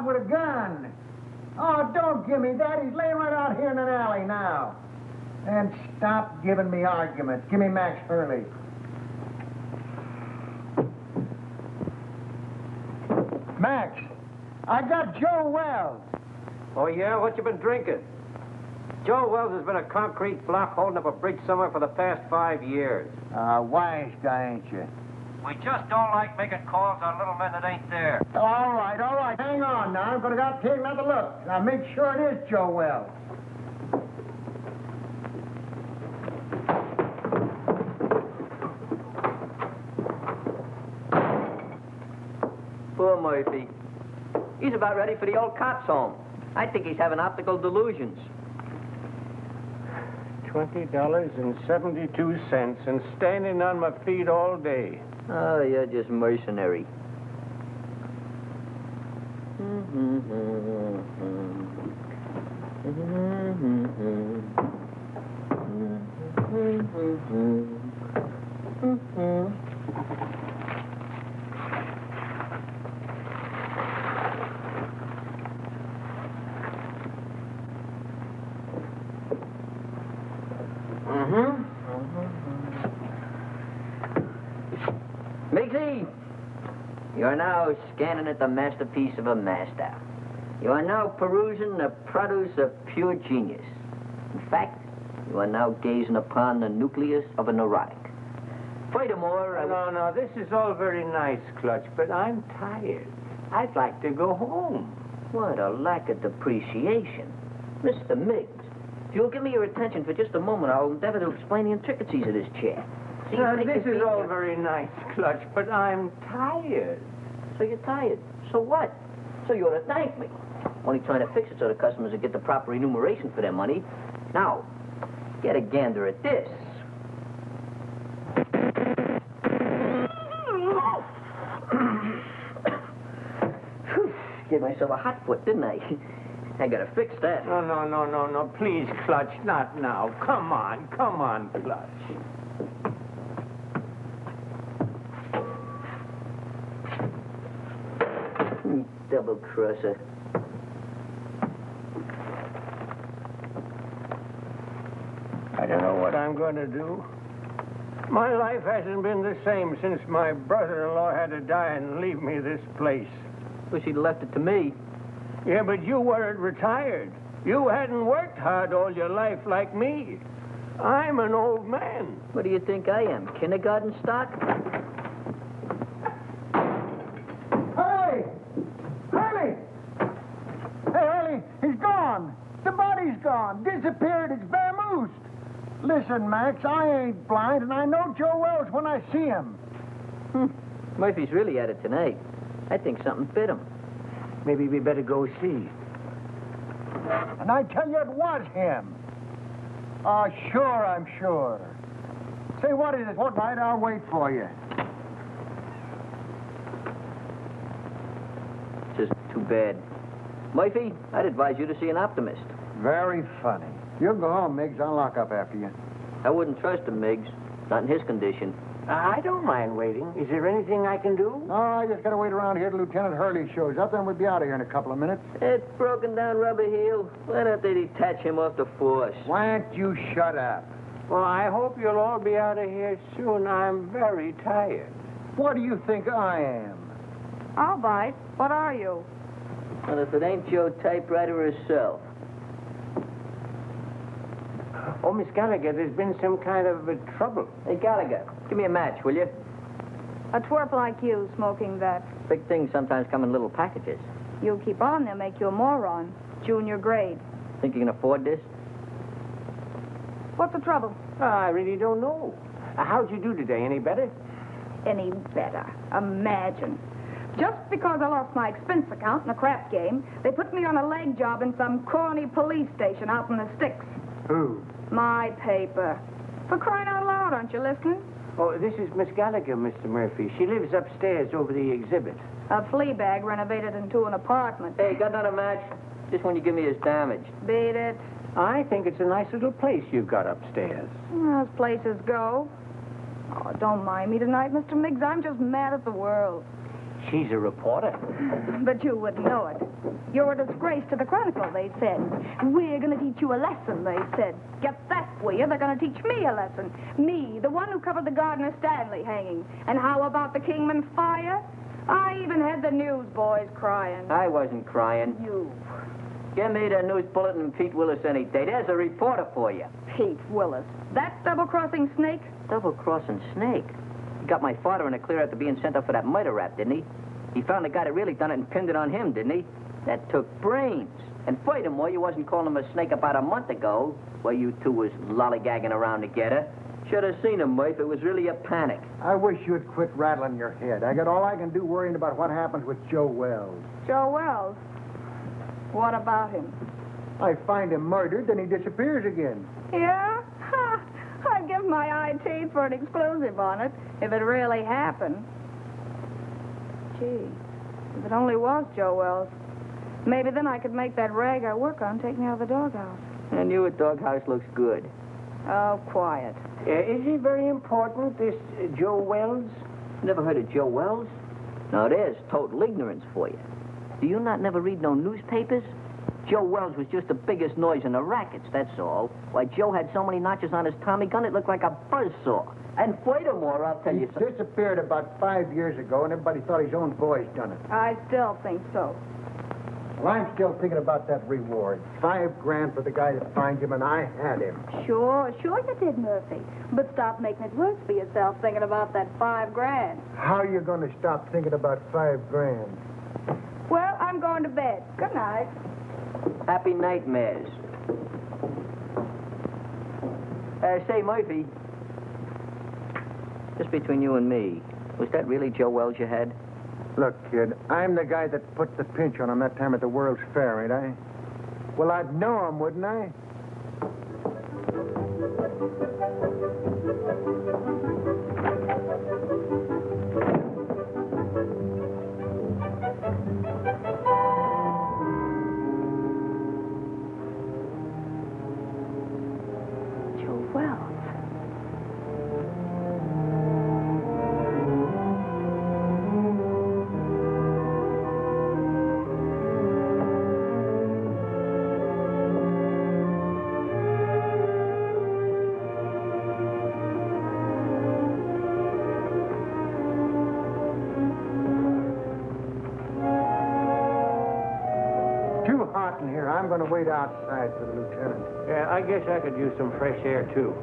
out with a gun. Oh, don't give me that. He's laying right out here in an alley now. And stop giving me arguments. Give me Max Hurley. Max, I got Joe Wells. Oh, yeah? What you been drinking? Joe Wells has been a concrete block holding up a bridge somewhere for the past 5 years. Wise guy, ain't you? We just don't like making calls on little men that ain't there. All right. Hang on now. I'm going to take another look. Now, make sure it is Joe Wells. Poor Murphy. He's about ready for the old cops' home. I think he's having optical delusions. $20.72 and standing on my feet all day. Oh, you're just mercenary. Miggsy, you're now scanning at the masterpiece of a master. You are now perusing the produce of pure genius. In fact, you are now gazing upon the nucleus of a neurotic. Furthermore, No, this is all very nice, Clutch, but I'm tired. I'd like to go home. What a lack of depreciation. Mr. Miggs, if you'll give me your attention for just a moment, I'll endeavor to explain the intricacies of this chair. Now, this is all very nice, Clutch, but I'm tired. So you're tired. So what? So you ought to thank me. Only trying to fix it so the customers will get the proper remuneration for their money. Now, get a gander at this. Gave myself a hot foot, didn't I? I gotta fix that. No, please, Clutch, not now. Come on, Clutch. Double crosser. I don't know what I'm going to do. My life hasn't been the same since my brother-in-law had to die and leave me this place. Wish he'd left it to me. Yeah, but you weren't retired. You hadn't worked hard all your life like me. I'm an old man. What do you think I am, kindergarten stock? He's gone. The body's gone. Disappeared. It's bemused. Listen, Max, I ain't blind, and I know Joe Wells when I see him. Murphy's really at it tonight. I think something bit him. Maybe we better go see. And I tell you, it was him. Oh, sure, I'm sure. Say, what is it? What night? I'll wait for you. Just too bad. Murphy, I'd advise you to see an optimist. Very funny. You'll go home, Miggs. I'll lock up after you. I wouldn't trust him, Miggs. Not in his condition. I don't mind waiting. Is there anything I can do? No, I just gotta wait around here till Lieutenant Hurley shows up, then we'll be out of here in a couple of minutes. That broken down rubber heel. Why don't they detach him off the force? Why don't you shut up? Well, I hope you'll all be out of here soon. I'm very tired. What do you think I am? All right. What are you? And if it ain't your typewriter herself. Oh, Miss Gallagher, there's been some kind of trouble. Hey, Gallagher, give me a match, will you? A twerp like you smoking that. Big things sometimes come in little packages. You keep on, they'll make you a moron. Junior grade. Think you can afford this? What's the trouble? I really don't know. How'd you do today? Any better? Any better. Imagine. Just because I lost my expense account in a crap game, they put me on a leg job in some corny police station out in the sticks. Who? My paper. For crying out loud, aren't you listening? Oh, this is Miss Gallagher, Mr. Murphy. She lives upstairs over the exhibit. A flea bag renovated into an apartment. Hey, got another match? Just when you give me his damage. Beat it. I think it's a nice little place you've got upstairs. As places go. Oh, don't mind me tonight, Mr. Miggs. I'm just mad at the world. She's a reporter. But you wouldn't know it. You're a disgrace to the Chronicle, they said. We're going to teach you a lesson, they said. Get that, will you? They're going to teach me a lesson. Me, the one who covered the Gardner Stanley hanging. And how about the Kingman fire? I even had the newsboys crying. I wasn't crying. You. Give me the news bulletin and Pete Willis any day. There's a reporter for you. Pete Willis. That double-crossing snake? Double-crossing snake? He got my father in a clear after being sent up for that murder rap, didn't he? He found the guy that really done it and pinned it on him, didn't he? That took brains. And furthermore, you wasn't calling him a snake about a month ago, while you two was lollygagging around together. Should have seen him, Murph. It was really a panic. I wish you'd quit rattling your head. I got all I can do worrying about what happens with Joe Wells. Joe Wells? What about him? I find him murdered, then he disappears again. Yeah? Ha! I'd give my eye teeth for an exclusive on it, if it really happened. Gee, if it only was Joe Wells, maybe then I could make that rag I work on take me out of the doghouse. And you at doghouse looks good. Oh, quiet. Is he very important, this Joe Wells? Never heard of Joe Wells? Now, there's total ignorance for you. Do you not never read no newspapers? Joe Wells was just the biggest noise in the rackets, that's all. Why, Joe had so many notches on his Tommy gun, it looked like a buzzsaw. And furthermore, I'll tell you something. He disappeared about 5 years ago, and everybody thought his own boys done it. I still think so. Well, I'm still thinking about that reward. $5,000 for the guy that finds him, and I had him. Sure you did, Murphy. But stop making it worse for yourself thinking about that $5,000. How are you going to stop thinking about $5,000? Well, I'm going to bed. Good night. Happy nightmares. Say, Murphy. Just between you and me, was that really Joe Wells you had? Look, kid, I'm the guy that put the pinch on him that time at the World's Fair, ain't I? Well, I'd know him, wouldn't I? Joe Wells. Too hot in here. I'm going to wait outside for the lieutenant. Yeah, I guess I could use some fresh air, too.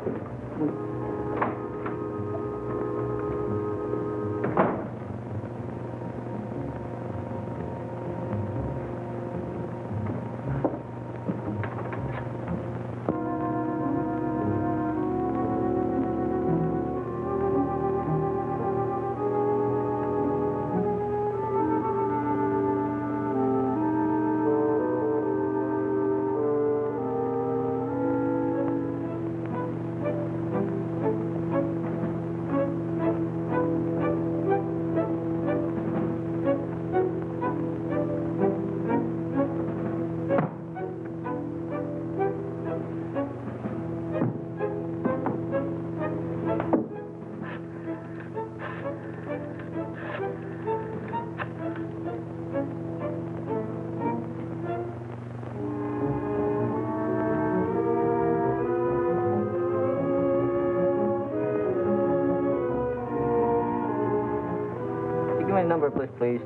Give me a number of list, please.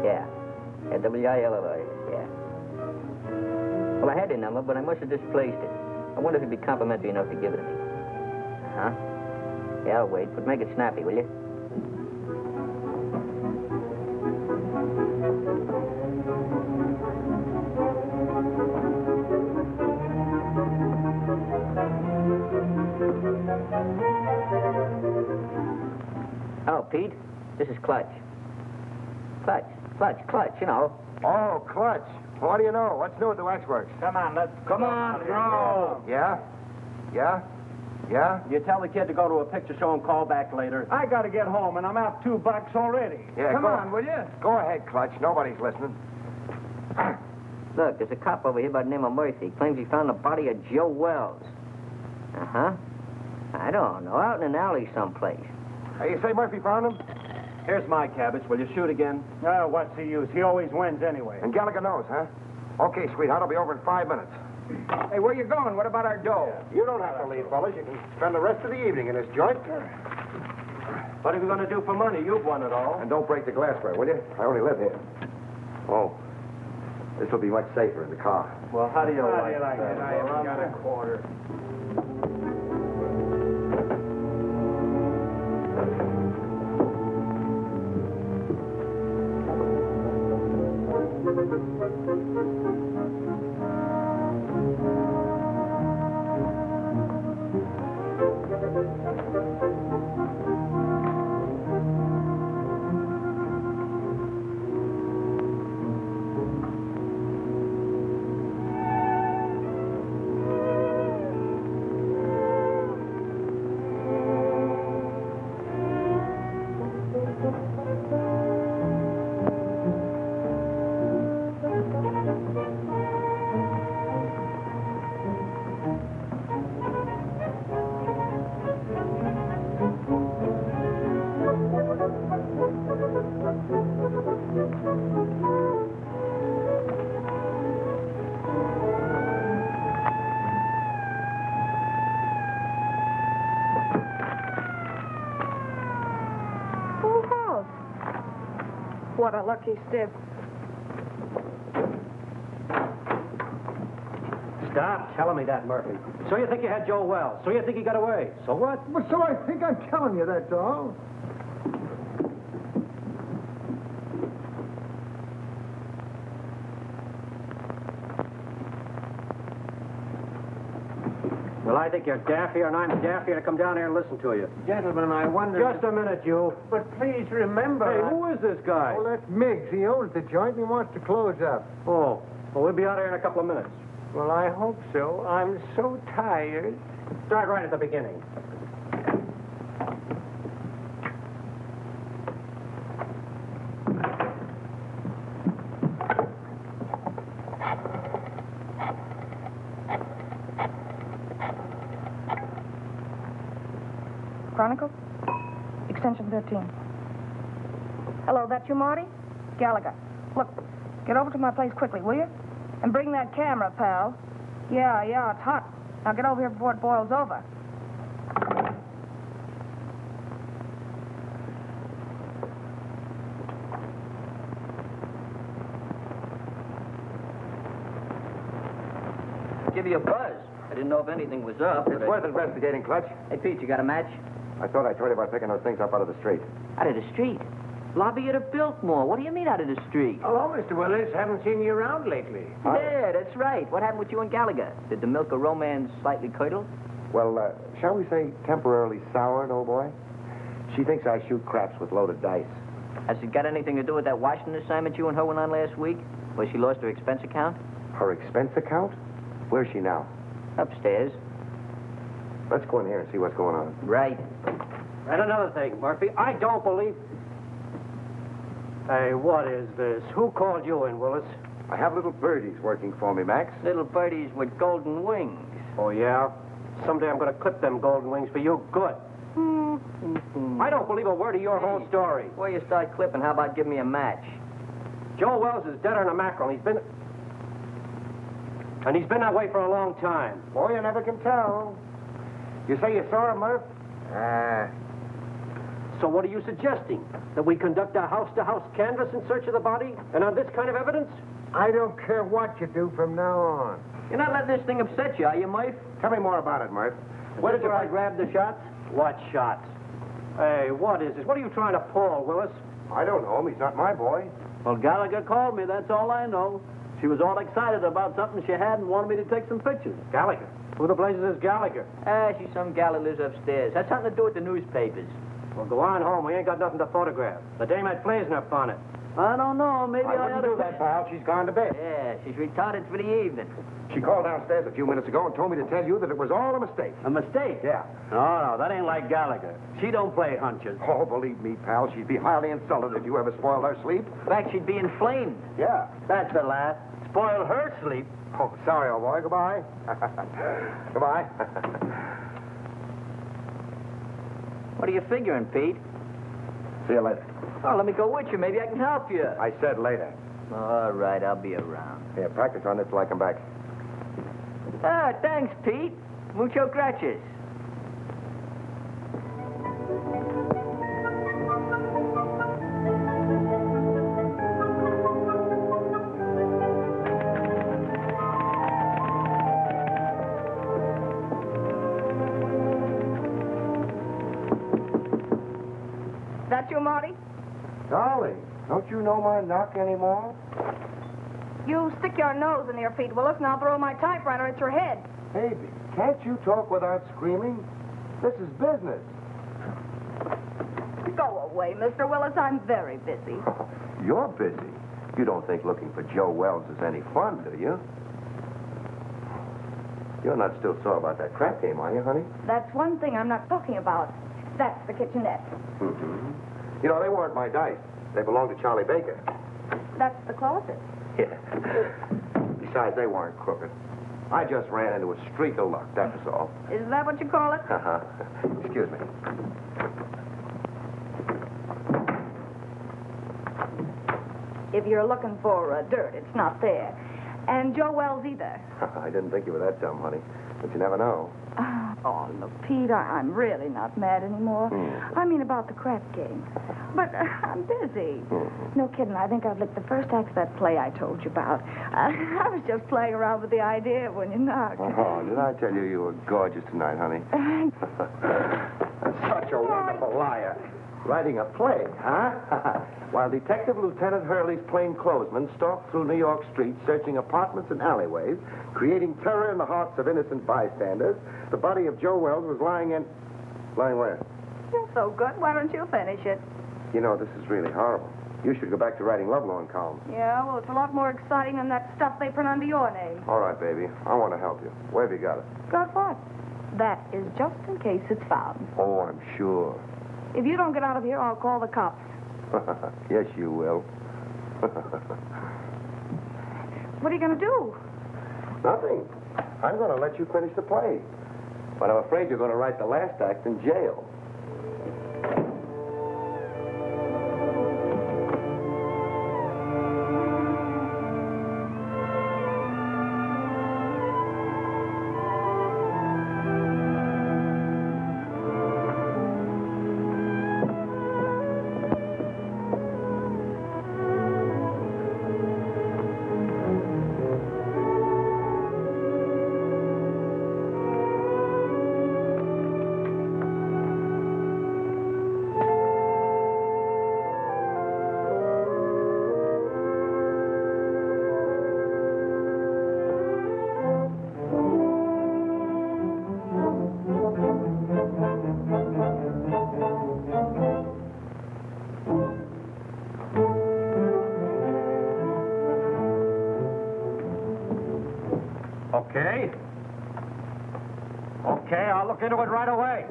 Yeah. W-I-L-L-I. Yeah. Well, I had the number, but I must have displaced it. I wonder if it'd be complimentary enough to give it to me. Uh-huh. Yeah, I'll wait, but make it snappy, will you? Oh, Pete, this is Clutch. Clutch, you know. Oh, Clutch. What do you know? What's new at the waxworks? Come on, throw. Yeah? You tell the kid to go to a picture show and call back later. I got to get home, and I'm out $2 already. Yeah, Come go on, will you? Go ahead, Clutch. Nobody's listening. Look, there's a cop over here by the name of Murphy. Claims he found the body of Joe Wells. Uh-huh. I don't know, out in an alley someplace. Hey, you say Murphy found him? Here's my cabbage. Will you shoot again? Oh, what's the use? He always wins anyway. And Gallagher knows, huh? Okay, sweetheart, I'll be over in 5 minutes. Hey, where you going? What about our dough? You don't have to leave, fellas. You can spend the rest of the evening in this joint. What are we going to do for money? You've won it all. And don't break the glassware, will you? I only live here. Oh, this will be much safer in the car. Well, how do you like it? I haven't got a quarter. What a lucky stiff. Stop telling me that, Murphy. So you think you had Joe Wells. So you think he got away. So what? Well, so I think I'm telling you, that's all. Well, I think you're daffier and I'm daffier to come down here and listen to you. Gentlemen, I wonder... Just a minute, you. But please remember... Hey, who is this guy? Well, that's Miggs. He owns the joint and he wants to close up. Oh, well, we'll be out here in a couple of minutes. Well, I hope so. I'm so tired. Start right at the beginning. Chronicle? Extension 13. Hello, that you, Marty? Gallagher. Look, get over to my place quickly, will you? And bring that camera, pal. Yeah, it's hot. Now get over here before it boils over. Give you a buzz. I didn't know if anything was up. It's worth investigating, Clutch. Hey, Pete, you got a match? I thought I told you about picking those things up out of the street. Out of the street? Lobby at a Biltmore. What do you mean out of the street? Hello, Mr. Willis. Haven't seen you around lately. Yeah, that's right. What happened with you and Gallagher? Did the milk of romance slightly curdle? Well, shall we say temporarily soured, old boy? She thinks I shoot craps with loaded dice. Has it got anything to do with that Washington assignment you and her went on last week? Where she lost her expense account? Her expense account? Where's she now? Upstairs. Let's go in here and see what's going on. Right. And another thing, Murphy, I don't believe... Hey, what is this? Who called you in, Willis? I have little birdies working for me, Max. Little birdies with golden wings. Oh, yeah? Someday I'm going to clip them golden wings for you good. I don't believe a word of your whole story. Before you start clipping, how about give me a match? Joe Wells is deader than a mackerel. He's been that way for a long time. Boy, you never can tell. You say you saw him, Murph? So what are you suggesting? That we conduct a house-to-house canvass in search of the body? And on this kind of evidence? I don't care what you do from now on. You're not letting this thing upset you, are you, Murph? Tell me more about it, Murph. Where did I grab the shots? What shots? Hey, what is this? What are you trying to pull, Willis? I don't know him. He's not my boy. Well, Gallagher called me, that's all I know. She was all excited about something she had and wanted me to take some pictures. Gallagher? Who the blazes is Gallagher? She's some gal that lives upstairs. Has something to do with the newspapers. Well, go on home. We ain't got nothing to photograph. The dame had blazing up on it. I don't know, maybe I wouldn't ought to... do that, pal. She's gone to bed. Yeah, she's retarded for the evening. She called downstairs a few minutes ago and told me to tell you that it was all a mistake. A mistake? Yeah. No, that ain't like Gallagher. She don't play hunches. Oh, believe me, pal, she'd be highly insulted if you ever spoiled her sleep. In fact, she'd be inflamed. Yeah. That's the last. Spoil her sleep. Oh, sorry, old boy. Goodbye. Goodbye. What are you figuring, Pete? See you later. Oh, let me go with you. Maybe I can help you. I said later. All right, I'll be around. Yeah, practice on this till I come back. Ah, thanks, Pete. Mucho gracias. That you, Marty? Darling, don't you know my knock anymore? You stick your nose in here, Pete Willis, and I'll throw my typewriter at your head. Baby, can't you talk without screaming? This is business. Go away, Mr. Willis. I'm very busy. You're busy. You don't think looking for Joe Wells is any fun, do you? You're not still sore about that crap game, are you, honey? That's one thing I'm not talking about. That's the kitchenette. Mm-hmm. You know, they weren't my dice. They belonged to Charlie Baker. That's the closet. Yeah. Besides, they weren't crooked. I just ran into a streak of luck, that was all. Is that what you call it? Uh-huh. Excuse me. If you're looking for dirt, it's not there. And Joe Wells either. I didn't think you were that dumb, honey. But you never know. Oh, look, Pete, I'm really not mad anymore. I mean about the crap game. But I'm busy. No kidding, I think I've licked the first act of that play I told you about. I was just playing around with the idea when you knocked. Oh, did I tell you you were gorgeous tonight, honey? Such a wonderful liar. Writing a play, huh? While Detective Lieutenant Hurley's plainclothesmen stalked through New York streets, searching apartments and alleyways, creating terror in the hearts of innocent bystanders, the body of Joe Wells was lying in... Lying where? You're so good. Why don't you finish it? You know, this is really horrible. You should go back to writing lovelorn columns. Yeah, well, it's a lot more exciting than that stuff they print under your name. All right, baby. I want to help you. Where have you got it? Got what? That is just in case it's found. Oh, I'm sure. If you don't get out of here, I'll call the cops. Yes, you will. What are you going to do? Nothing. I'm going to let you finish the play. But I'm afraid you're going to write the last act in jail. Okay, I'll look into it right away.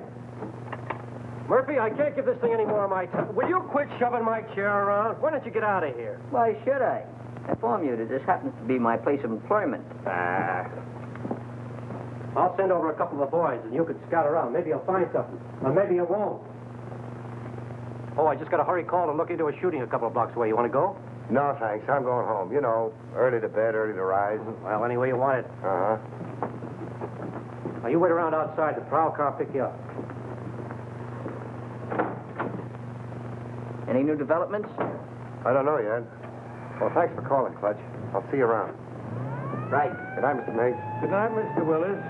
Murphy, I can't give this thing any more of my time. Will you quit shoving my chair around? Why don't you get out of here? Why should I? I inform you that this happens to be my place of employment. I'll send over a couple of boys, and you can scout around. Maybe you'll find something. Or maybe you won't. Oh, I just got a hurry call to look into a shooting a couple of blocks away. You want to go? No, thanks. I'm going home. You know, early to bed, early to rise. Well, any way you want it. Uh-huh. Now, you wait around outside. The prowl car will pick you up. Any new developments? I don't know yet. Well, thanks for calling, Clutch. I'll see you around. Right. Good night, Mr. Miggs. Good night, Mr. Willis.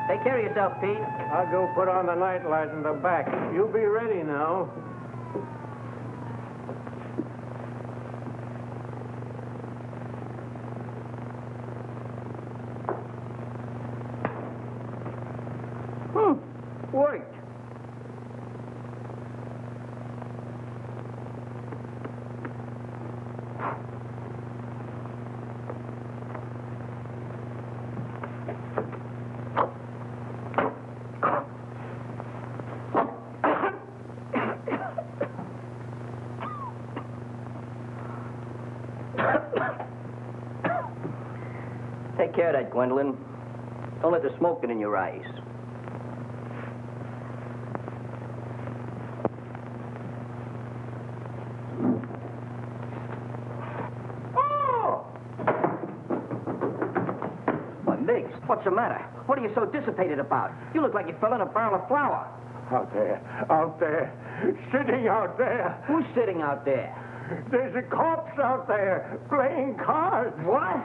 Take care of yourself, Pete. I'll go put on the night light in the back. You be ready now. Worked. Take care of that, Gwendolyn. Don't let the smoke get in your eyes. matter? What are you so dissipated about? You look like you fell in a barrel of flour. Out there, sitting out there. Who's sitting out there? There's a corpse out there playing cards. What?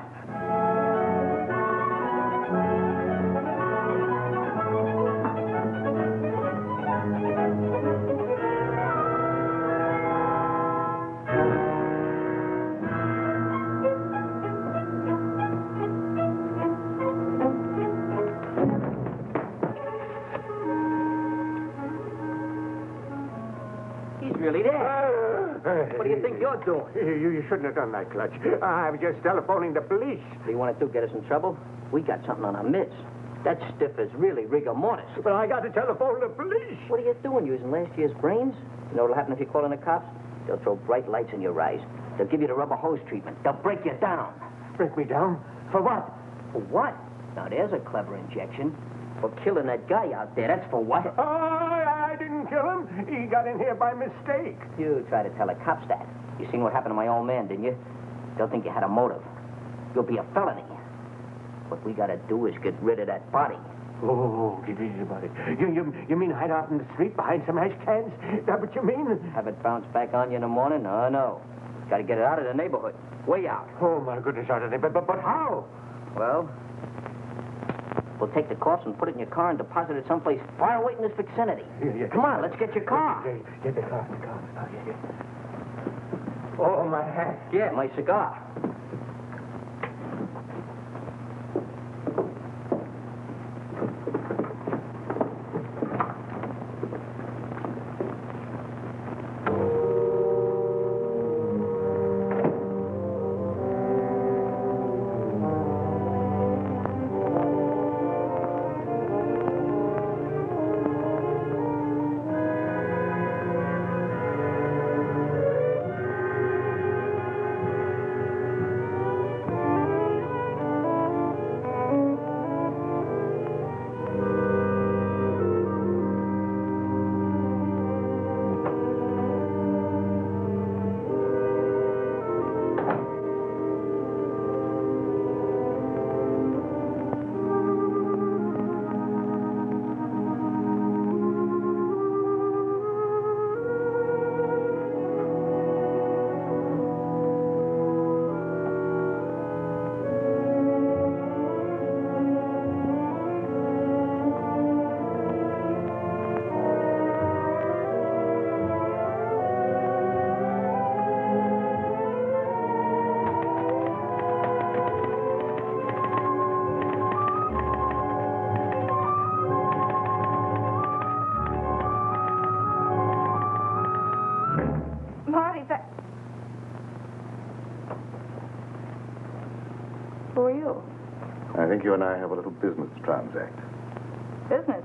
Really there. What do you think you're doing? You shouldn't have done that, Clutch. I was just telephoning the police. What do you want to do, get us in trouble? We got something on our midst. That stiff is really rigor mortis. But I got to telephone the police. What are you doing, using last year's brains? You know what'll happen if you call in the cops? They'll throw bright lights in your eyes. They'll give you the rubber hose treatment. They'll break you down. Break me down? For what? For what? Now, there's a clever injection. For killing that guy out there. That's for what? Oh, I didn't kill him. He got in here by mistake. You try to tell the cops that. You seen what happened to my old man, didn't you? They'll think you had a motive. You'll be a felony. What we gotta do is get rid of that body. Oh, get easy about it. You mean hide out in the street behind some ash cans? Is that what you mean? Have it bounce back on you in the morning? Oh, no. Gotta get it out of the neighborhood. Way out. Oh, my goodness, out of there. But how? Well, we'll take the corpse and put it in your car and deposit it someplace far away in this vicinity. Yeah. Come on, let's get your car. Get the car. Oh, yeah. Oh, my hat. Yeah, my cigar. Who are you? I think you and I have a little business to transact. Business.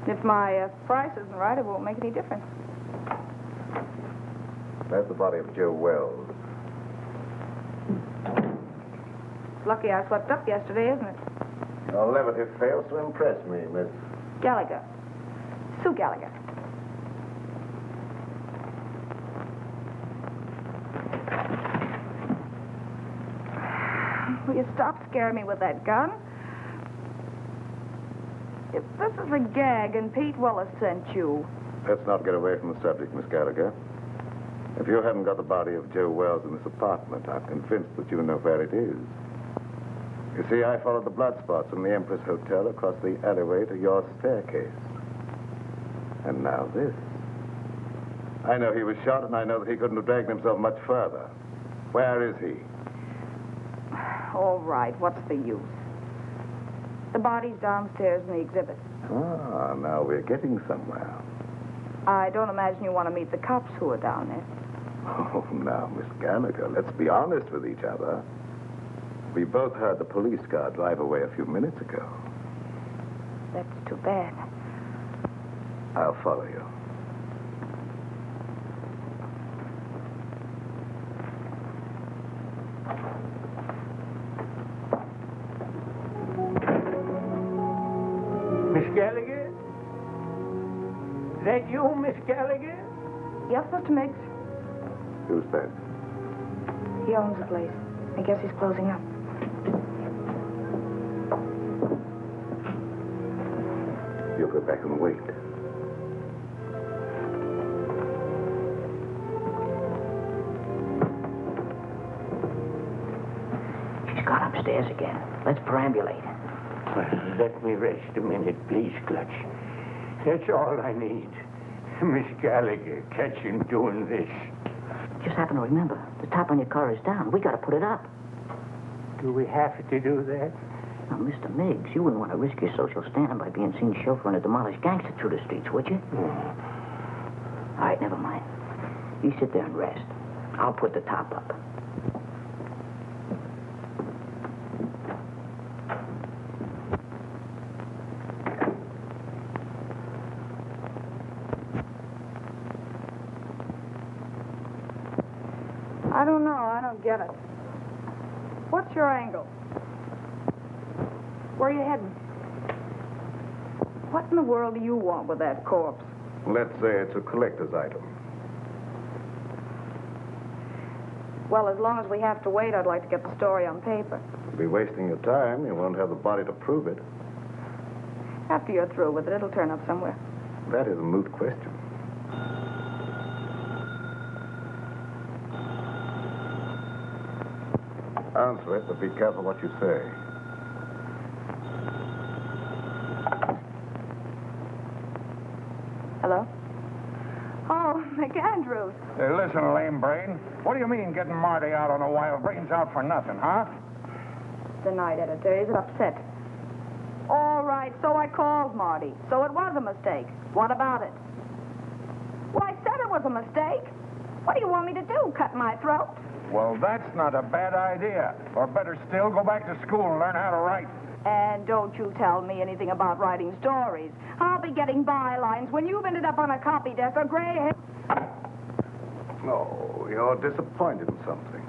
If my price isn't right, it won't make any difference. That's the body of Joe Wells. It's lucky I slept up yesterday, isn't it? Your levity fails to impress me, Miss... Gallagher. Sue Gallagher. Will you stop scaring me with that gun? If this is a gag and Pete Willis sent you... Let's not get away from the subject, Miss Gallagher. If you haven't got the body of Joe Wells in this apartment, I'm convinced that you know where it is. You see, I followed the blood spots from the Empress Hotel across the alleyway to your staircase. And now this. I know he was shot, and I know that he couldn't have dragged himself much further. Where is he? All right, what's the use? The body's downstairs in the exhibit. Ah, now we're getting somewhere. I don't imagine you want to meet the cops who are down there. Oh, now, Miss Gallagher, let's be honest with each other. We both heard the police car drive away a few minutes ago. That's too bad. I'll follow you. Miss Gallagher? Is that you, Miss Gallagher? Yes, Mr. Miggs. Who's that? He owns the place. I guess he's closing up. go back and wait. She's gone upstairs again. Let's perambulate. Well, let me rest a minute, please, Clutch. That's all I need. Miss Gallagher, catch him doing this. Just happen to remember, the top on your car is down. We got to put it up. Do we have to do that? Now, Mr. Miggs, you wouldn't want to risk your social standing by being seen chauffeuring a demolished gangster through the streets, would you? All right, never mind. You sit there and rest. I'll put the top up. I don't know. I don't get it. What's your angle? Where are you heading? What in the world do you want with that corpse? Let's say it's a collector's item. Well, as long as we have to wait, I'd like to get the story on paper. You'll be wasting your time. You won't have the body to prove it. After you're through with it, it'll turn up somewhere. That is a moot question. Answer it, but be careful what you say. Hello? Oh, McAndrews. Hey, listen, lame brain. What do you mean getting Marty out on a wild brains out for nothing, huh? The night editor. Is it upset? All right, so I called Marty. So it was a mistake. What about it? Well, I said it was a mistake. What do you want me to do, cut my throat? Well, that's not a bad idea. Or better still, go back to school and learn how to write. And don't you tell me anything about writing stories. I'll be getting bylines when you've ended up on a copy desk or gray hair. Oh, you're disappointed in something.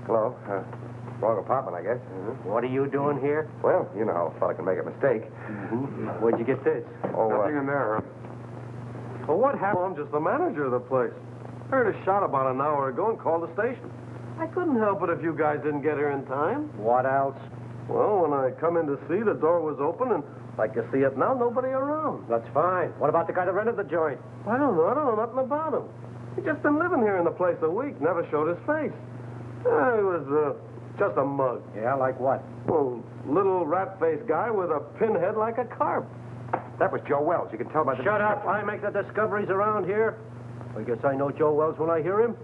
Hello. Wrong apartment, I guess. What are you doing here? Well, you know how a fella can make a mistake. Where'd you get this? Nothing in there. Well, what happened? I'm just the manager of the place. Heard a shot about an hour ago and called the station. I couldn't help it if you guys didn't get here in time. What else? Well, when I come in to see, the door was open, and like you see it now, nobody around. That's fine. What about the guy that rented the joint? I don't know nothing about him. He's just been living here in the place a week, never showed his face. He was just a mug. Yeah, like what? Well, little rat-faced guy with a pinhead like a carp. That was Joe Wells. You can tell by the... Shut up. I make the discoveries around here. I guess I know Joe Wells when I hear him.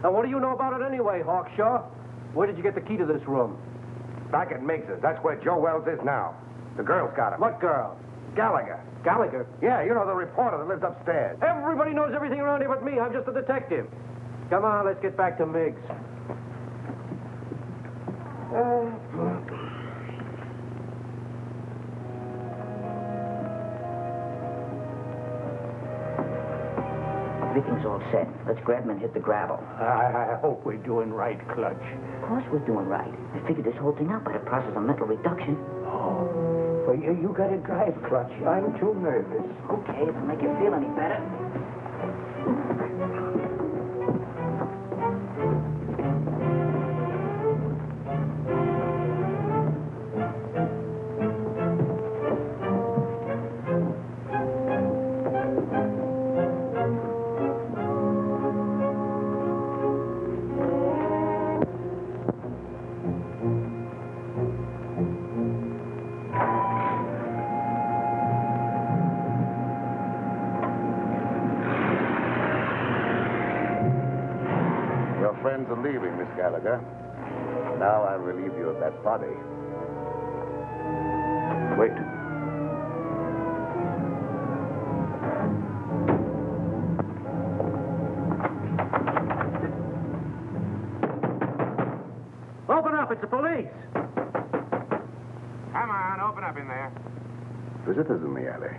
Now, what do you know about it anyway, Hawkshaw? Where did you get the key to this room? Back at Miggs's. That's where Joe Wells is now. The girl's got him. What girl? Gallagher. Gallagher? Yeah, you know, the reporter that lives upstairs. Everybody knows everything around here but me. I'm just a detective. Come on, let's get back to Miggs. Everything's all set. Let's grab him and hit the gravel. I hope we're doing right, Clutch. Of course we're doing right. I figured this whole thing out by the process of mental reduction. Oh, well, you gotta drive, Clutch. I'm too nervous. Okay, if it'll make you feel any better. Friends are leaving, Miss Gallagher. Now I'll relieve you of that body. Wait. It's the police. Come on, open up in there. Visitors in the alley.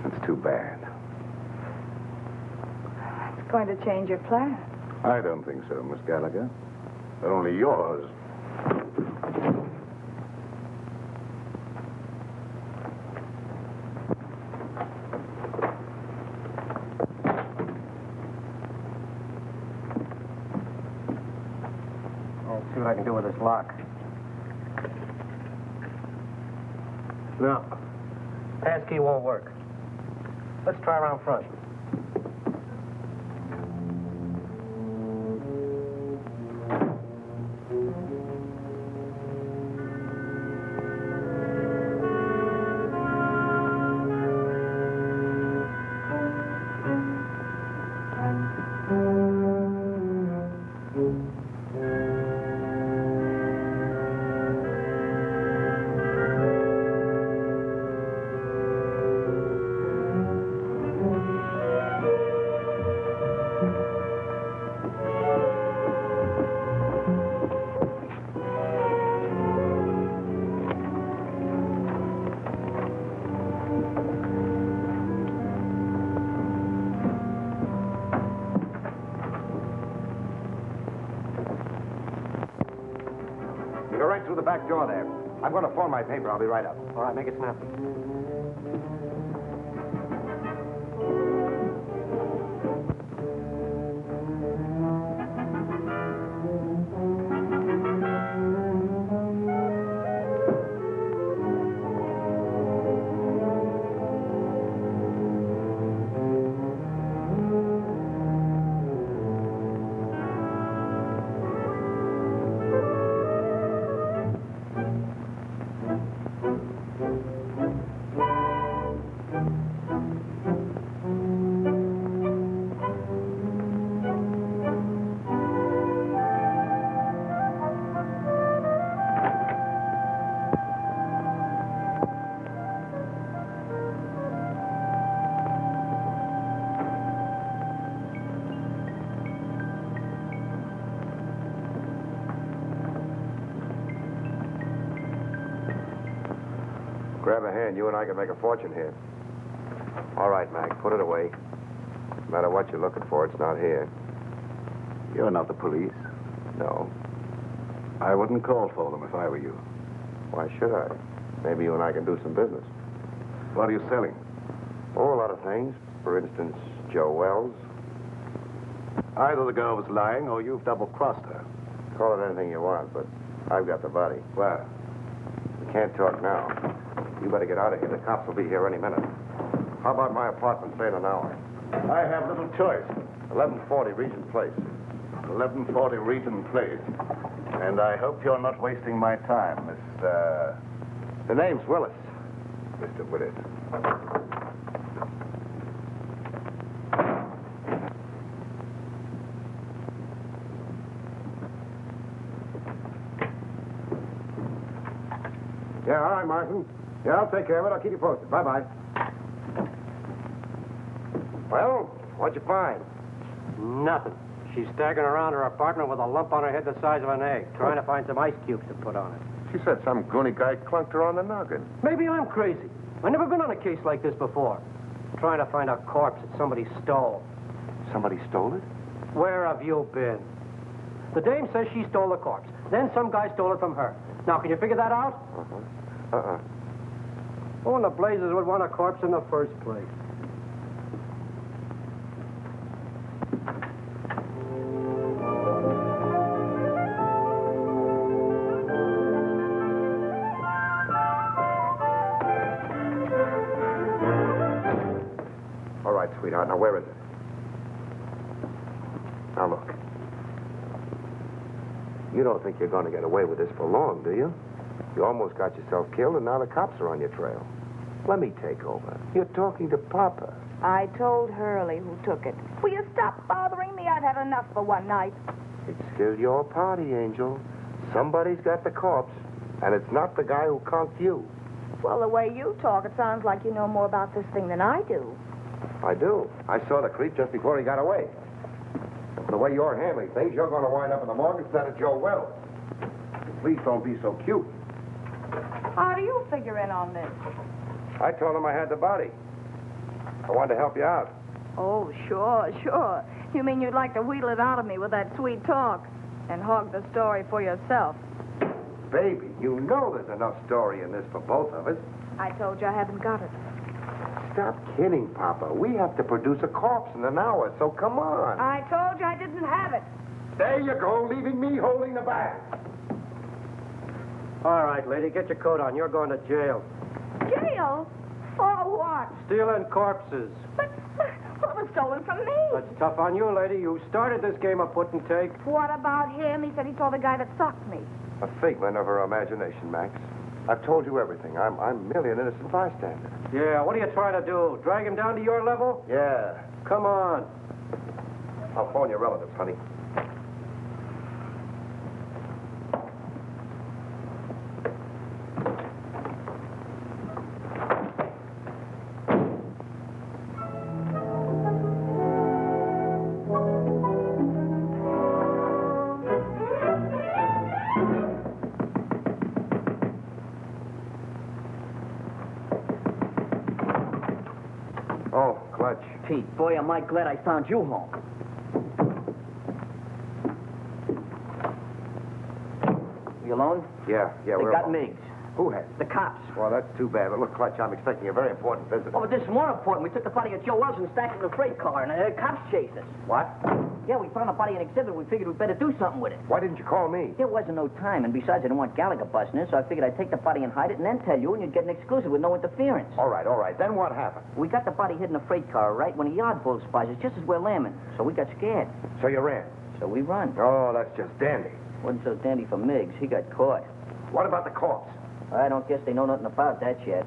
That's too bad. It's going to change your plan. I don't think so, Miss Gallagher. Only yours. I'll see what I can do with this lock. No. Passkey won't work. Let's try around front. You go right through the back door there. I'm going to phone my paper. I'll be right up. All right, make it snappy. Grab a hand. You and I can make a fortune here. All right, Mac. Put it away. No matter what you're looking for, it's not here. You're not the police? No. I wouldn't call for them if I were you. Why should I? Maybe you and I can do some business. What are you selling? Oh, a lot of things. For instance, Joe Wells. Either the girl was lying or you've double-crossed her. Call it anything you want, but I've got the body. Where? We can't talk now. You better get out of here. The cops will be here any minute. How about my apartment, say in an hour? I have little choice. 1140 Regent Place. 1140 Regent Place. And I hope you're not wasting my time, Mr... The name's Willis. Mr. Willis. Yeah, all right, Martin. Yeah, I'll take care of it. I'll keep you posted. Bye-bye. Well, what'd you find? Nothing. She's staggering around her apartment with a lump on her head the size of an egg, trying to find some ice cubes to put on it. She said some goony guy clunked her on the noggin. Maybe I'm crazy. I've never been on a case like this before. Trying to find a corpse that somebody stole. Somebody stole it? Where have you been? The dame says she stole the corpse. Then some guy stole it from her. Now, can you figure that out? Who in the blazes would want a corpse in the first place? All right, sweetheart. Now, where is it? Now, look. You don't think you're going to get away with this for long, do you? You almost got yourself killed, and now the cops are on your trail. Let me take over. You're talking to Papa. I told Hurley who took it. Will you stop bothering me? I've had enough for one night. It's still your party, Angel. Somebody's got the corpse, and it's not the guy who conked you. Well, the way you talk, it sounds like you know more about this thing than I do. I do. I saw the creep just before he got away. The way you're handling things, you're going to wind up in the morgue instead of Joe Wells. Please don't be so cute. How do you figure in on this? I told him I had the body. I wanted to help you out. Oh, sure, sure. You mean you'd like to wheedle it out of me with that sweet talk and hog the story for yourself? Baby, you know there's enough story in this for both of us. I told you I haven't got it. Stop kidding, Papa. We have to produce a corpse in an hour, so come on. I told you I didn't have it. There you go, leaving me holding the bag. All right, lady, get your coat on. You're going to jail. Jail? For what? Stealing corpses. But it was stolen from me. That's tough on you, lady. You started this game of put and take. What about him? He said he saw the guy that socked me. A figment of her imagination, Max. I've told you everything. I'm merely an innocent bystander. Yeah, what are you trying to do? Drag him down to your level? Yeah. Come on. I'll phone your relatives, honey. Oh, Clutch. Pete, boy, am I glad I found you home. You alone? Yeah, They we're got alone. Miggs. Who has? The cops. Well, that's too bad. But look, Clutch, I'm expecting a very important visit. Oh, but this is more important. We took the body of Joe Wells and stacked it in a freight car, and the cops chased us. What? Yeah, we found a body in exhibit. We figured we'd better do something with it. Why didn't you call me? There wasn't no time, and besides, I didn't want Gallagher busting in, so I figured I'd take the body and hide it and then tell you, and you'd get an exclusive with no interference. All right. Then what happened? We got the body hid in a freight car, right, when a yard bull spies us just as we're lambing. So we got scared. So you ran? So we run. Oh, that's just dandy. Wasn't so dandy for Miggs. He got caught. What about the corpse? I don't guess they know nothing about that yet.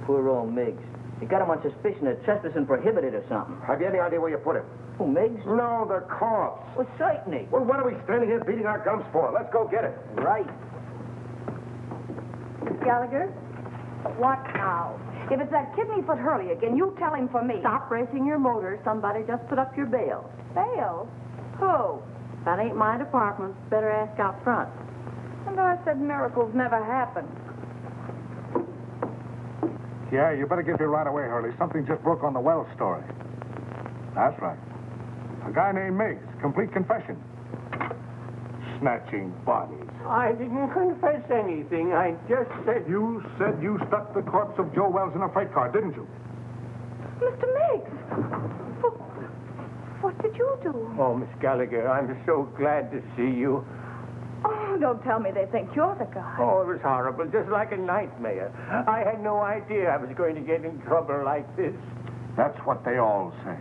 Poor old Miggs. They got him on suspicion of trespassing prohibited or something. Have you any idea where you put him? Who, Miggs? No, the corpse. Well, certainly. Well, what are we standing here beating our gums for? Let's go get it. Right. Gallagher? What now? If it's that kidney-foot Hurley again, you tell him for me. Stop racing your motor. Somebody just put up your bail. Bail? Who? That ain't my department. Better ask out front. And I said miracles never happen. Yeah, you better get here right away, Hurley. Something just broke on the Wells story. That's right. A guy named Miggs. Complete confession. Snatching bodies. I didn't confess anything. I just said... You said you stuck the corpse of Joe Wells in a freight car, didn't you? Mr. Miggs! What did you do? Oh, Miss Gallagher, I'm so glad to see you. Oh, don't tell me they think you're the guy. Oh, it was horrible, just like a nightmare. I had no idea I was going to get in trouble like this. That's what they all say.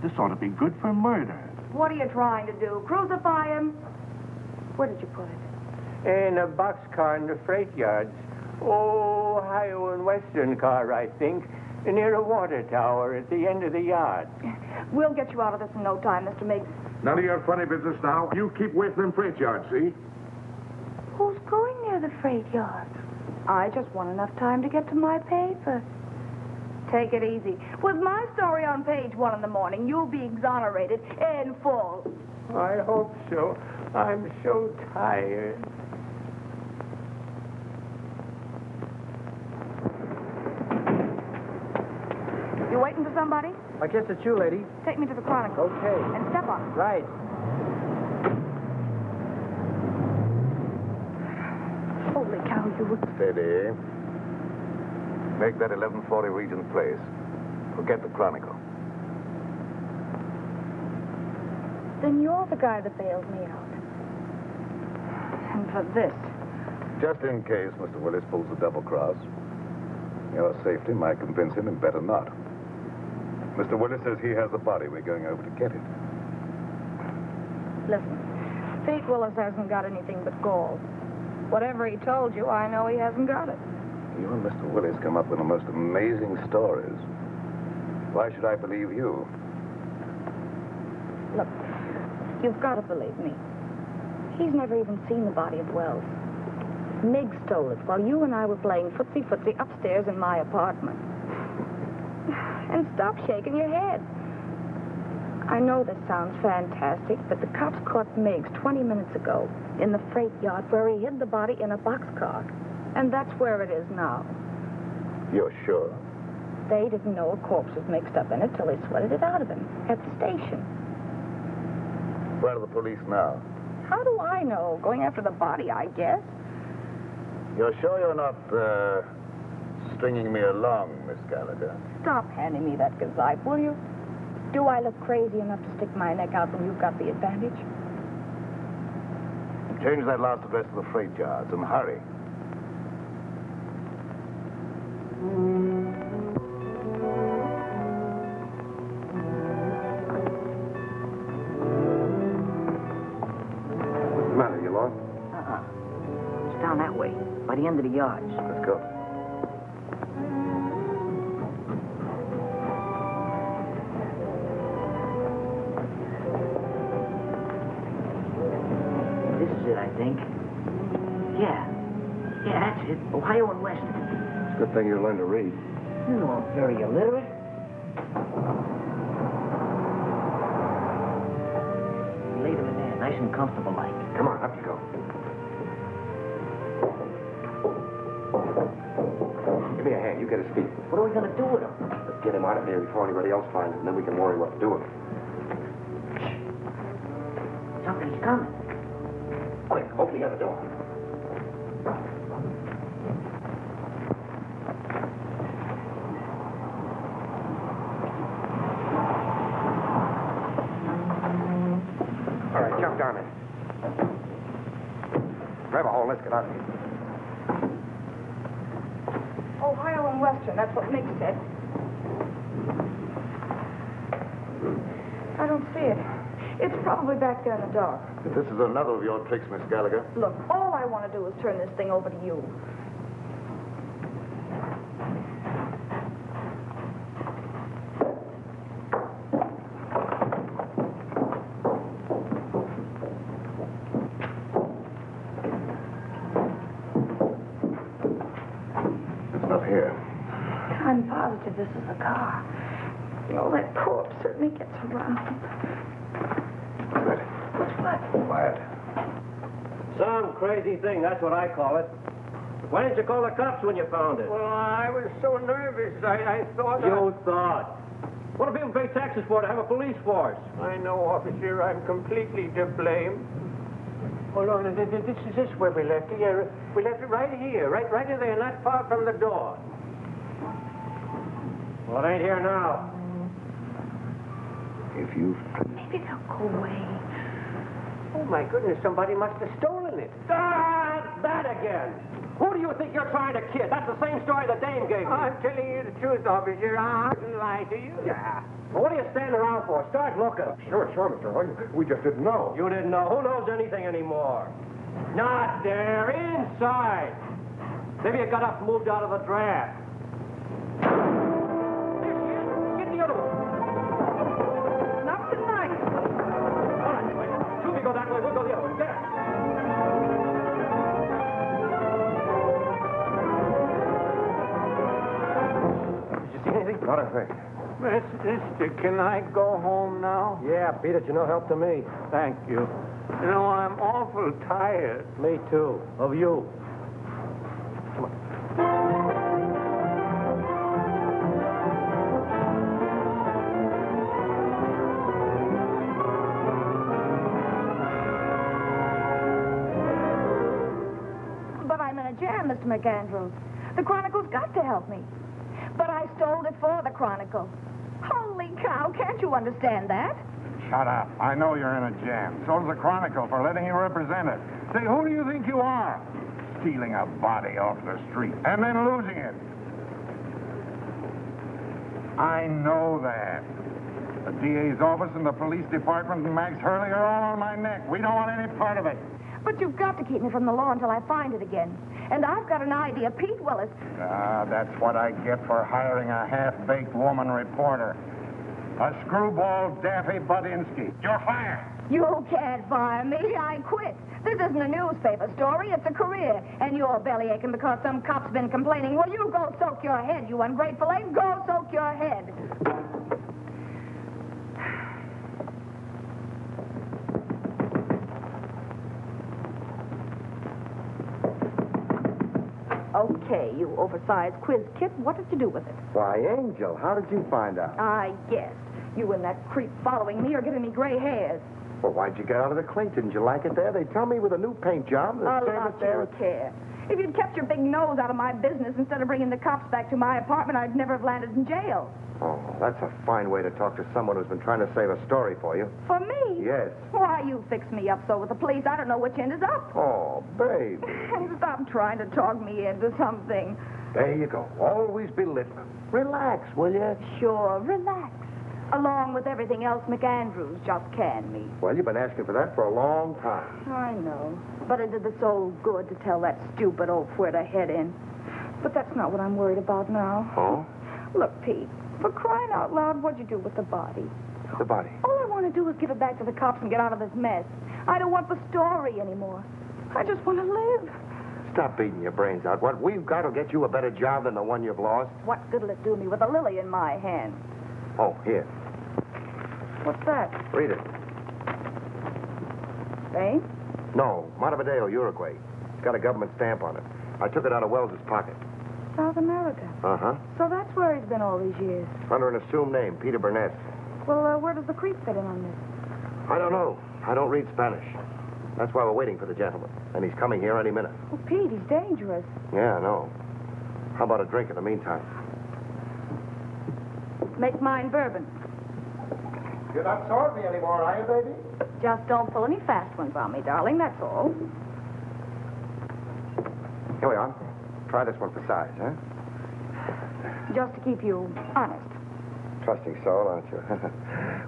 This ought to be good for murder. What are you trying to do? Crucify him? Where did you put it? In a boxcar in the freight yards. Oh, Ohio and Western car, I think. Near a water tower at the end of the yard. We'll get you out of this in no time, Mr. Miggs. None of your funny business now. You keep away from them freight yards, see? Who's going near the freight yard? I just want enough time to get to my paper. Take it easy. With my story on page 1 in the morning, you'll be exonerated in full. I hope so. I'm so tired. You waiting for somebody? I guess it's you, lady. Take me to the Chronicle. Okay. And step on. Right. Holy cow, you... Steady. Make that 1140 Regent Place. Forget the Chronicle. Then you're the guy that bailed me out. And for this. Just in case Mr. Willis pulls a double cross. Your safety might convince him and better not. Mr. Willis says he has the body. We're going over to get it. Listen, Pete Willis hasn't got anything but gall. Whatever he told you, I know he hasn't got it. You and Mr. Willis come up with the most amazing stories. Why should I believe you? Look, you've got to believe me. He's never even seen the body of Wells. Miggs stole it while you and I were playing footsie-footsie upstairs in my apartment. And stop shaking your head. I know this sounds fantastic, but the cops caught Meigs 20 minutes ago in the freight yard where he hid the body in a boxcar. And that's where it is now. You're sure? They didn't know a corpse was mixed up in it till they sweated it out of him at the station. Where are the police now? How do I know? Going after the body, I guess. You're sure you're not, stringing me along, Miss Gallagher? Stop handing me that gazeppe, will you? Do I look crazy enough to stick my neck out when you've got the advantage? Change that last address to the freight yards and hurry. What's the matter? You lost? It's down that way, by the end of the yards. Let's go. This is it, I think. Yeah, that's it. Ohio and Western. It's a good thing you learned to read. You know I'm very illiterate. Laid him in there, nice and comfortable like. Come on, up you go. Give me a hand. You get his feet. What are we going to do with him? Let's get him out of here before anybody else finds him, and then we can worry what to do with him. Somebody's coming. Quick, open the other door. All right, jump down in. Grab a hole, let's get out of here. Ohio and Western, that's what Mick said. I don't see it. It's probably back there in the dark. If this is another of your tricks, Miss Gallagher. Look, all I want to do is turn this thing over to you. It's not here. I'm positive this is a car. You know, that corpse certainly gets around. Ready. What's what? Quiet. Some crazy thing, that's what I call it. Why didn't you call the cops when you found it? Well, I was so nervous. I thought... You thought. What do people pay taxes for to have a police force? I know, officer. I'm completely to blame. Hold on. This is where we left it. Yeah, we left it right here. Right in there, not far from the door. Well, it ain't here now. If you... Maybe they'll go away. Oh, my goodness. Somebody must have stolen it. Ah, that again. Who do you think you're trying to kid? That's the same story the dame gave me. I'm telling you the truth, officer. I didn't lie to you. Yeah. Well, what are you standing around for? Start looking. Sure, Mr. Hoy. We just didn't know. You didn't know. Who knows anything anymore? Not there. Inside. Maybe you got up and moved out of the draft. There she is. Get the other one. Not tonight. All right, wait. Two of you go that way. We'll go the other way. There. Did you see anything? Not a thing. Mister, can I go home now? Yeah, beat it. You're no help to me. Thank you. You know, I'm awful tired. Me too. Of you. But I'm in a jam, Mr. McAndrews. The Chronicle's got to help me. But I stole it for the Chronicle. Holy cow, can't you understand that? Shut up. I know you're in a jam. So's the Chronicle for letting you represent it. Say, who do you think you are? Stealing a body off the street and then losing it. I know that. The DA's office and the police department and Max Hurley are all on my neck. We don't want any part of it. But you've got to keep me from the law until I find it again. And I've got an idea. Pete Willis. Ah, that's what I get for hiring a half-baked woman reporter. A screwball Daffy Budinsky. You're fired. You can't fire me. I quit. This isn't a newspaper story. It's a career. And you're belly aching because some cop's been complaining. Well, you go soak your head, you ungrateful egg. Go soak your head. Okay, you oversized quiz kit. What did you do with it? Why, Angel, how did you find out? I guessed. You and that creep following me are giving me gray hairs. Well, why'd you get out of the clink? Didn't you like it there? They tell me with a new paint job, the A service lot there... you care. If you'd kept your big nose out of my business instead of bringing the cops back to my apartment, I'd never have landed in jail. Oh, that's a fine way to talk to someone who's been trying to save a story for you. For me? Yes. Why, you fix me up so with the police, I don't know which end is up. Oh, baby. Stop trying to talk me into something. There you go. Always belittling. Relax, will you? Sure, relax. Along with everything else McAndrews just canned me. Well, you've been asking for that for a long time. I know. But it did the soul good to tell that stupid oaf where to head in. But that's not what I'm worried about now. Oh? Look, Pete, for crying out loud, what'd you do with the body? The body? All I want to do is give it back to the cops and get out of this mess. I don't want the story anymore. I just want to live. Stop beating your brains out. What we've got will get you a better job than the one you've lost. What good'll it do me with a lily in my hand? Oh, here. What's that? Read it. Spain? No, Montevideo, Uruguay. It's got a government stamp on it. I took it out of Wells's pocket. South America. Uh-huh. So that's where he's been all these years. Under an assumed name, Peter Burnett. Well, where does the creep fit in on this? I don't know. I don't read Spanish. That's why we're waiting for the gentleman. And he's coming here any minute. Oh, Pete, he's dangerous. Yeah, I know. How about a drink in the meantime? Make mine bourbon. You're not sorry me anymore, are you, baby? Just don't pull any fast ones on me, darling, that's all. Here we are. Try this one for size, huh? Just to keep you honest. Trusting soul, aren't you?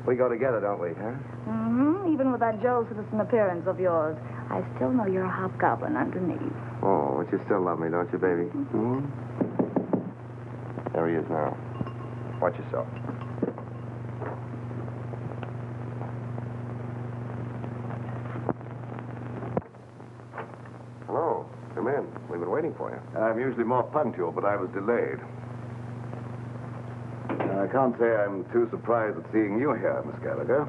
We go together, don't we, huh? Mm-hmm. Even with that Joe Citizen appearance of yours, I still know you're a hobgoblin underneath. Oh, but you still love me, don't you, baby? Mm-hmm. There he is now. Watch yourself. Hello. Come in. We've been waiting for you. I'm usually more punctual, but I was delayed. I can't say I'm too surprised at seeing you here, Miss Gallagher.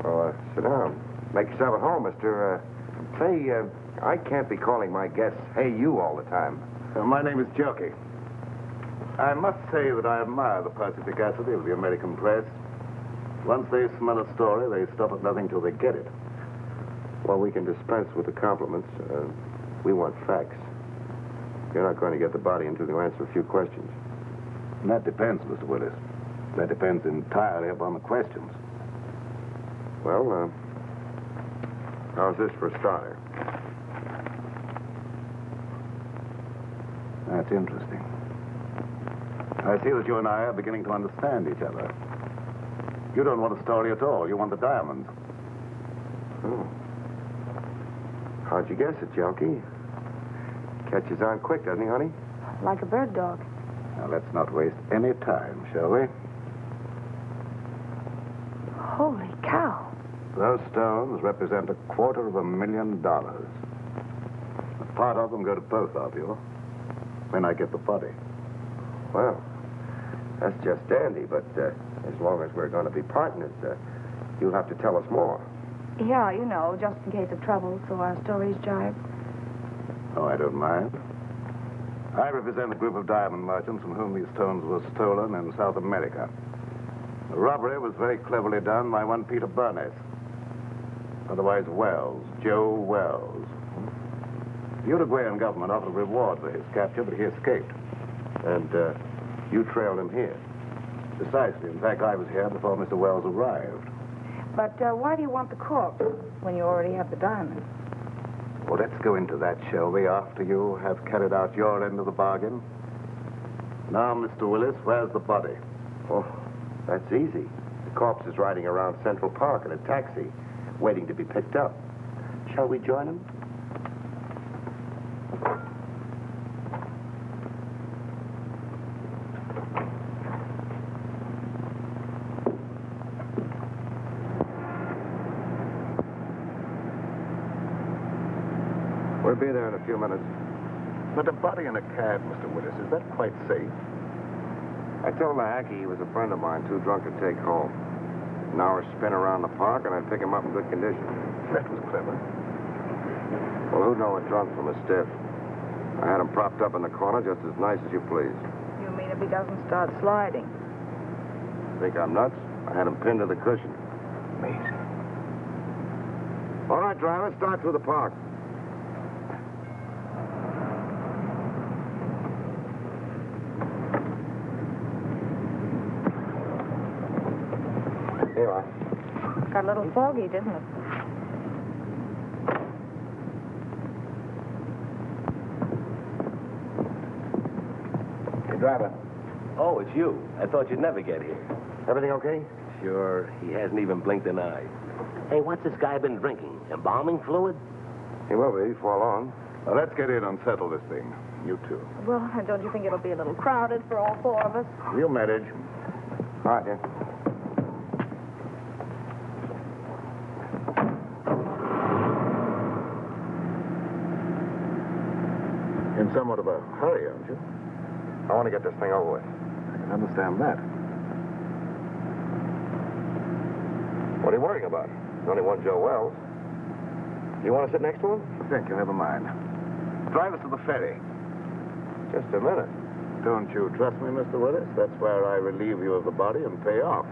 Oh, sit down. Make yourself at home, mister. Say, I can't be calling my guests, hey, you all the time. My name is Jockey. I must say that I admire the perspicacity of the American press. Once they smell a story, they stop at nothing till they get it. Well, we can dispense with the compliments. We want facts. You're not going to get the body until you answer a few questions. And that depends, Mr. Willis. That depends entirely upon the questions. Well, how's this for a starter? That's interesting. I see that you and I are beginning to understand each other. You don't want a story at all. You want the diamonds. Oh. How'd you guess it, Jockey? Catches on quick, doesn't he, honey? Like a bird dog. Now, let's not waste any time, shall we? Holy cow. Those stones represent $250,000. A part of them go to both of you when I get the body. Well, that's just dandy, but as long as we're going to be partners, you'll have to tell us more. Yeah, you know, just in case of trouble, so our stories jive. Oh, I don't mind. I represent a group of diamond merchants from whom these stones were stolen in South America. The robbery was very cleverly done by one Peter Burnett. Otherwise Wells, Joe Wells. The Uruguayan government offered a reward for his capture, but he escaped. And you trailed him here? Precisely. In fact, I was here before Mr. Wells arrived. But why do you want the corpse when you already have the diamond? Well, let's go into that, shall we, after you have carried out your end of the bargain? Now, Mr. Willis, where's the body? Oh, that's easy. The corpse is riding around Central Park in a taxi, waiting to be picked up. Shall we join him? We'll be there in a few minutes. But a body in a cab, Mr. Willis, is that quite safe? I told the hacky he was a friend of mine, too drunk to take home. An hour spin around the park, and I'd pick him up in good condition. That was clever. Well, who'd know a drunk from a stiff? I had him propped up in the corner just as nice as you please. You mean if he doesn't start sliding? Think I'm nuts? I had him pinned to the cushion. Amazing. All right, driver, start through the park. Here you are. Got a little foggy, didn't it? Hey, driver. Oh, it's you. I thought you'd never get here. Everything okay? Sure. He hasn't even blinked an eye. Hey, what's this guy been drinking? Embalming fluid? He will be before long. Well, let's get in and settle this thing. You two. Well, don't you think it'll be a little crowded for all four of us? We'll manage. All right, then. In somewhat of a hurry, aren't you? I want to get this thing over with. I can understand that. What are you worrying about? There's only one Joe Wells. You want to sit next to him? Thank you, never mind. Drive us to the ferry. Just a minute. Don't you trust me, Mr. Willis? That's where I relieve you of the body and pay off.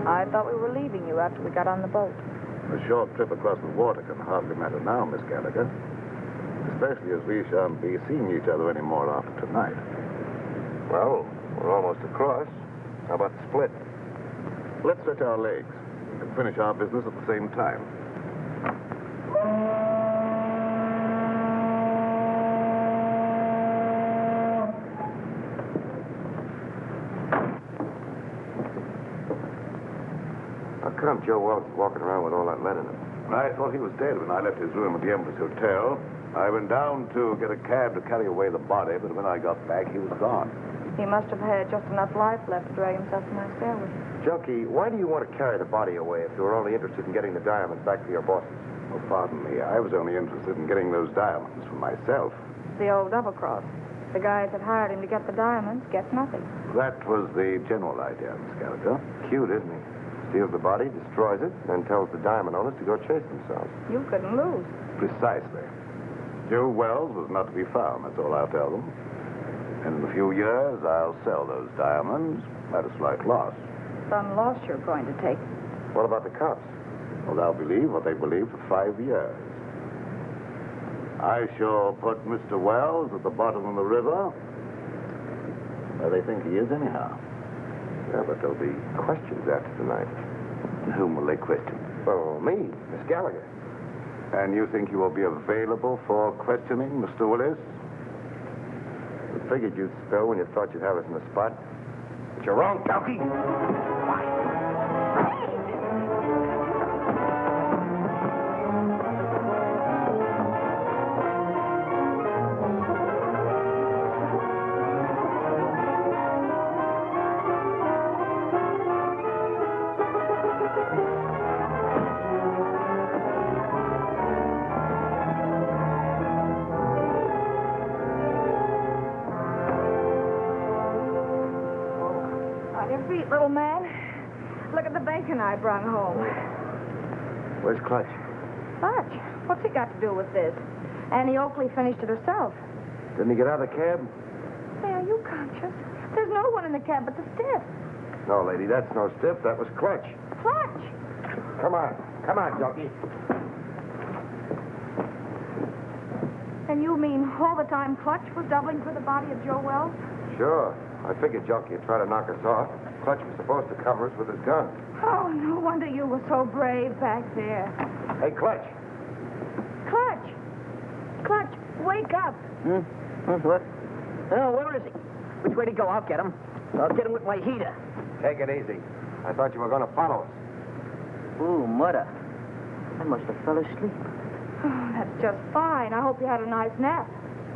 I thought we were leaving you after we got on the boat. A short trip across the water can hardly matter now, Miss Gallagher. Especially as we shan't be seeing each other anymore after tonight. Well, we're almost across. How about the split? Let's stretch our legs and finish our business at the same time. How come Joe Wells is walking around with all that lead in him? I thought he was dead when I left his room at the Empress Hotel. I went down to get a cab to carry away the body, but when I got back, he was gone. He must have had just enough life left to drag himself to my stairway. Junkie, why do you want to carry the body away if you were only interested in getting the diamonds back to your bosses? Oh, pardon me. I was only interested in getting those diamonds for myself. The old double-cross. The guys that hired him to get the diamonds get nothing. That was the general idea, Miss Gallagher. Cute, isn't he? Steals the body, destroys it, then tells the diamond owners to go chase themselves. You couldn't lose. Precisely. Joe Wells was not to be found, that's all I'll tell them. And in a few years, I'll sell those diamonds at a slight loss. Some loss you're going to take. What about the cops? Well, they'll believe what they believe for 5 years. I shall put Mr. Wells at the bottom of the river, where they think he is anyhow. Yeah, but there'll be questions after tonight. And whom will they question? Oh, me, Miss Gallagher. And you think you will be available for questioning, Mr. Willis? We figured you'd spill when you thought you'd have us in the spot. But you're wrong, Calky. Little man, look at the bacon I brought home. Where's Clutch? Clutch? What's he got to do with this? Annie Oakley finished it herself. Didn't he get out of the cab? Hey, are you conscious? There's no one in the cab but the stiff. No, lady, that's no stiff. That was Clutch. Clutch? Come on. Come on, Junkie. And you mean all the time Clutch was doubling for the body of Joe Wells? Sure. I figured Junkie would try to knock us off. Clutch was supposed to cover us with his gun. Oh, no wonder you were so brave back there. Hey, Clutch. Clutch! Clutch, wake up. What? Oh, where is he? Which way to go? I'll get him. I'll get him with my heater. Take it easy. I thought you were going to follow us. Ooh, mother. I must have fell asleep. Oh, that's just fine. I hope you had a nice nap.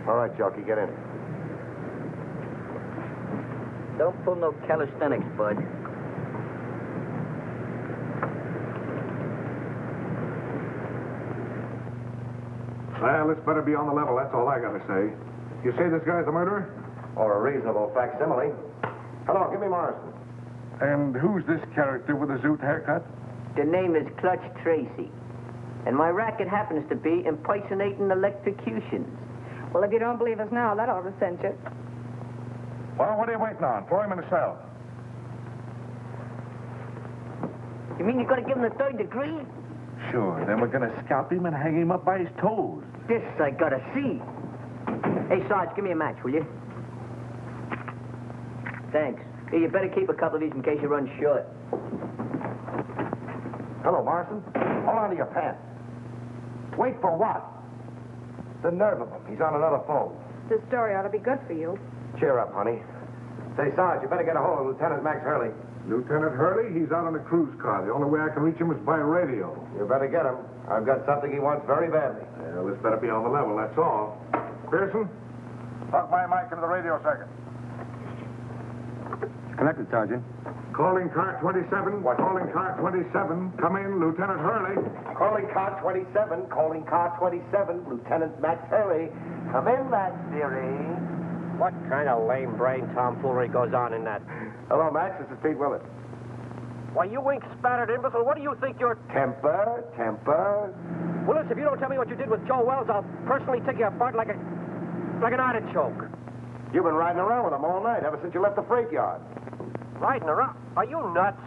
All right, Junkie, get in. Don't pull no calisthenics, bud. Well, this better be on the level, that's all I gotta say. You say this guy's the murderer? Or a reasonable facsimile. Hello, give me Morrison. And who's this character with the zoot haircut? The name is Clutch Tracy. And my racket happens to be impersonating electrocutions. Well, if you don't believe us now, that ought to cinch it. Well, what are you waiting on? Throw him in the cell. You mean you're going to give him the 3rd degree? Sure, then we're gonna scalp him and hang him up by his toes. This I gotta see. Hey, Sarge, give me a match, will you? Thanks. Hey, you better keep a couple of these in case you run short. Hello, Morrison. Hold on to your pants. Wait for what? The nerve of him. He's on another phone. This story ought to be good for you. Cheer up, honey. Say, Sarge, you better get a hold of Lieutenant Max Hurley. Lieutenant Hurley, he's out on a cruise car. The only way I can reach him is by radio. You better get him. I've got something he wants very badly. Well, this better be on the level, that's all. Pearson, plug my mic into the radio circuit. Connected, Sergeant. Calling car 27. What? Calling car 27. Come in, Lieutenant Hurley. Calling car 27. Calling car 27. Lieutenant Max Hurley. Come in, Max, dearie. What kind of lame brain tomfoolery goes on in that? Hello, Max. This is Pete Willett. Why, you ink-spattered imbecile, what do you think you're... Temper. Willis, if you don't tell me what you did with Joe Wells, I'll personally take you apart like an artichoke. You've been riding around with him all night, ever since you left the freight yard. Riding around? Are you nuts?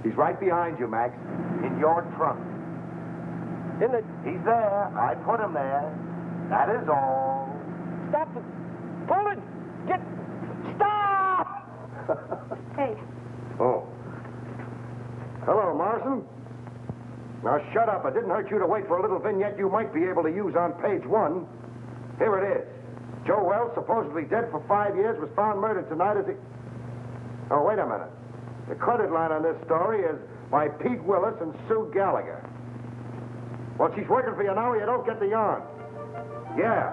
He's right behind you, Max. In your trunk. In the... He's there. I put him there. That is all. Stop the... Pull it! Get... Stop! Hey. Oh. Hello, Morrison. Now, shut up. It didn't hurt you to wait for a little vignette you might be able to use on page 1. Here it is. Joe Wells, supposedly dead for 5 years, was found murdered tonight as he... Oh, wait a minute. The credit line on this story is by Pete Willis and Sue Gallagher. Well, she's working for you now or you don't get the yarn. Yeah.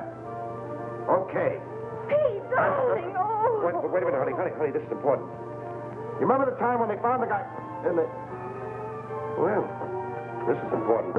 Okay. Pete, darling, oh. Wait a minute, honey, this is important. You remember the time when they found the guy in the... Well, this is important.